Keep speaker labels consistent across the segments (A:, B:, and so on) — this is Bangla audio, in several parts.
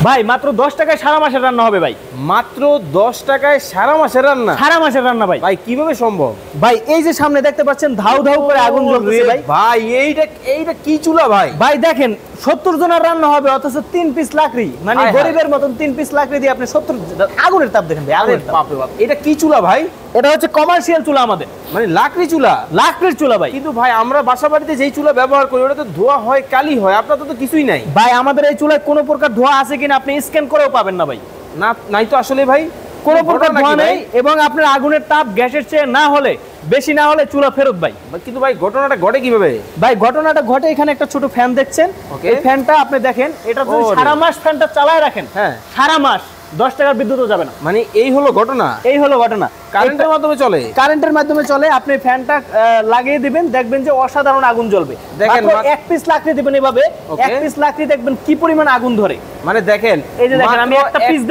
A: ভাই মাত্র 10 টাকায় সারা মাসের রান্না হবে ভাই।
B: মাত্র 10 টাকায় সারা মাসের রান্না?
A: সারা মাসের রান্না ভাই।
B: ভাই কিভাবে সম্ভব?
A: ভাই এই যে সামনে দেখতে পাচ্ছেন ধাউ ধাউ করে আগুন জ্বলতেছে ভাই।
B: ভাই এইটা কি চুলা ভাই?
A: ভাই দেখেন 70 জনের রান্না হবে অথচ 3 পিস লাকড়ি, মানে গরিবের মতন 3 পিস লাকড়ি দিয়ে আপনি 70 আগুনের তাপ দেখেন ভাই, আগুনের তাপ।
B: বাপ রে বাপ, এটা কি চুলা ভাই?
A: এটা হচ্ছে কমার্শিয়াল চুলা আমাদের,
B: মানে লাকড়ি চুলা?
A: লাকড়ির চুলা ভাই।
B: কিন্তু ভাই আমরা বাসা বাড়িতে যেই চুলা ব্যবহার করি ওটা তো ধোয়া হয়, কালি হয়, আপনার তো কিছুই নাই
A: ভাই। আমাদের এই চুলায় কোনো প্রকার ধোঁয়া আছে কিনা আপনি স্ক্যান করেও পাবেন না ভাই।
B: না, নাই তো আসলে ভাই,
A: কোনো প্রকার ধোঁয়া নেই। এবং আপনার আগুনের তাপ গ্যাসের চেয়ে না হলে বেশি না হলে চুলা ফেরত ভাই।
B: কিন্তু ভাই ঘটনাটা ঘটে কিভাবে?
A: ভাই ঘটনাটা ঘটে এখানে একটা ছোট ফ্যান দেখছেন, এই ফ্যানটা আপনি দেখেন, এটা যদি সারা মাস ফ্যানটা চালায় রাখেন, হ্যাঁ সারা মাস 10 টাকার বিদ্যুৎও যাবে না।
B: মানে এই হলো ঘটনা?
A: এই হলো ঘটনা।
B: কারেন্টের মাধ্যমে চলে?
A: কারেন্টের মাধ্যমে চলে। আপনি ফ্যানটা লাগিয়ে দিবেন, দেখবেন যে অসাধারণ আগুন জ্বলবে।
B: দেখেন
A: এক পিস লাকড়ি দিবেন এভাবে, এক পিস লাকড়ি দেখবেন কি পরিমাণ আগুন ধরে।
B: মানে দেখেন,
A: এই যে দেখেন আমি একটা পিস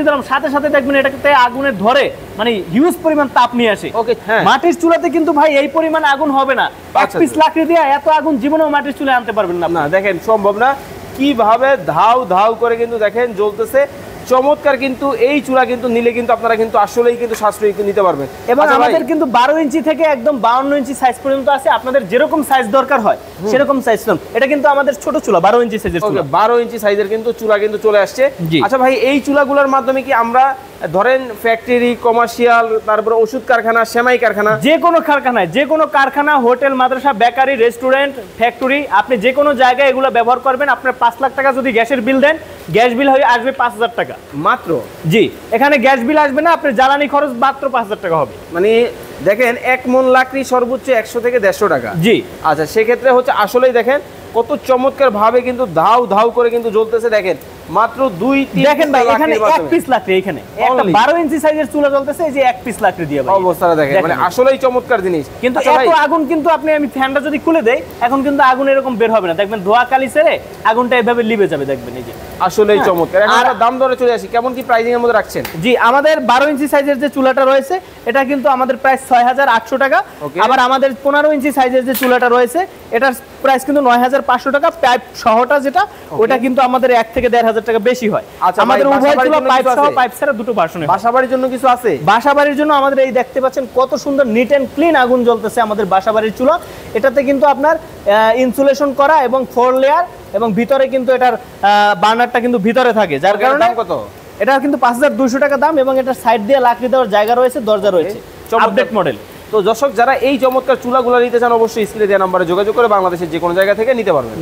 A: দিলাম, সাথে সাথে দেখবেন এটাতে আগুনে ধরে, মানে হিউজ পরিমাণ তাপ নিয়ে আসে।
B: ওকে, হ্যাঁ।
A: মাটির চুলাতে কিন্তু ভাই এই পরিমাণ আগুন হবে না। এক পিস লাকড়ি দিয়ে এত আগুন জীবনেও মাটির চুলায় আনতে পারবেন না।
B: না দেখেন, সম্ভব না। কিভাবে ধাউ ধাউ করে কিন্তু দেখেন জ্বলতেছে। চমৎকার। কিন্তু এই চুলা কিন্তু নিলে কিন্তু আপনারা কিন্তু আসলেই কিন্তু সাশ্রয়ী নিতে পারবেন।
A: এবং আমাদের কিন্তু 12 ইঞ্চি থেকে একদম 52 ইঞ্চি সাইজ পর্যন্ত আছে। আপনাদের যেরকম সাইজ দরকার হয় সেরকম সাইজ পাবেন। এটা কিন্তু আমাদের ছোট চুলা, 12 ইঞ্চি সাইজের চুলা।
B: 12 ইঞ্চি সাইজের কিন্তু চুলা কিন্তু চলে আসছে। আচ্ছা ভাই, এই চুলাগুলোর মাধ্যমে কি আমরা ধরেন ফ্যাক্টরি, কমার্শিয়াল, তারপরে ওষুধ কারখানা, সেমাই কারখানা,
A: যে কোনো কারখানায়, যে কোনো কারখানা, হোটেল, মাদ্রাসা, বেকারি, রেস্টুরেন্ট, ফ্যাক্টরি, আপনি যে কোনো জায়গায় এগুলো ব্যবহার করবেন। আপনার 5 লাখ টাকা যদি গ্যাসের বিল দেন, গ্যাস বিল হয়ে আসবে 5000 টাকা
B: মাত্র।
A: জি, এখানে গ্যাস বিল আসবে না, আপনার জ্বালানি খরচ মাত্র 5000 টাকা হবে।
B: মানে দেখেন 1 মণ লাকড়ি সর্বোচ্চ 100 থেকে 150 টাকা।
A: জি।
B: আচ্ছা, সেক্ষেত্রে হচ্ছে আসলেই দেখেন কত চমৎকার ভাবে কিন্তু ধাউ ধাউ করে কিন্তু জ্বলতেছে। দেখেন মাত্র 2-3
A: দেখেন ভাই, এখানে এক পিস লাকড়ি, এখানে একটা 12 ইঞ্চি সাইজের চুলা জ্বলতেছে, এই যে এক পিস লাকড়ি দিয়ে ভাই।
B: অবস্থাটা দেখেন, মানে আসলেই চমৎকার জিনিস।
A: কিন্তু এত আগুন কিন্তু আমি ফ্যানটা যদি খুলে দেই, এখন কিন্তু আগুন এরকম বের হবে না। দেখবেন ধোয়া কালি ছেড়ে আগুনটা এভাবে লিভে যাবে, দেখবেন এই যে।
B: আসলেই চমৎকার। এখন আমরা দাম দরে চলে আসি, কেমন কি প্রাইসিং এর মধ্যে রাখছেন?
A: জি, আমাদের 12 ইঞ্চি সাইজের যে চুলাটা রয়েছে এটা কিন্তু আমাদের প্রাইস 6800 টাকা। আবার আমাদের 15 ইঞ্চি সাইজের যে চুলাটা রয়েছে এটার প্রাইস কিন্তু 9500 টাকা। পাইপ সহটা যেটা, ওটা কিন্তু আমাদের 1 থেকে 1500 টাকা বেশি হয়। আমাদের উভয় চুলা পাইপ সহ পাইপ ছাড়া দুটো ভার্সন।
B: বাসাবাড়ির জন্য কিছু আছে?
A: বাসাবাড়ির জন্য আমাদের এই দেখতে পাচ্ছেন কত সুন্দর নিট এন্ড ক্লিন আগুন জ্বলতেছে আমাদের বাসাবাড়ির চুলা। এটাতে কিন্তু আপনার ইনসুলেশন করা এবং 4 লেয়ার, এবং ভিতরে কিন্তু এটার বার্নারটা কিন্তু ভিতরে থাকে, যার কারণে
B: কত? এটা
A: কিন্তু 5200 টাকা দাম, এবং এটার সাইড দিয়ে লাকড়ি দেওয়ার জায়গা রয়েছে, দরজা রয়েছে, আপডেট মডেল।
B: তো দর্শক যারা এই চমৎকার চুলাগুলো নিতে চান অবশ্যই স্ক্রিনে দেওয়া নম্বরে যোগাযোগ করে বাংলাদেশের যে কোনো জায়গা থেকে নিতে পারবেন।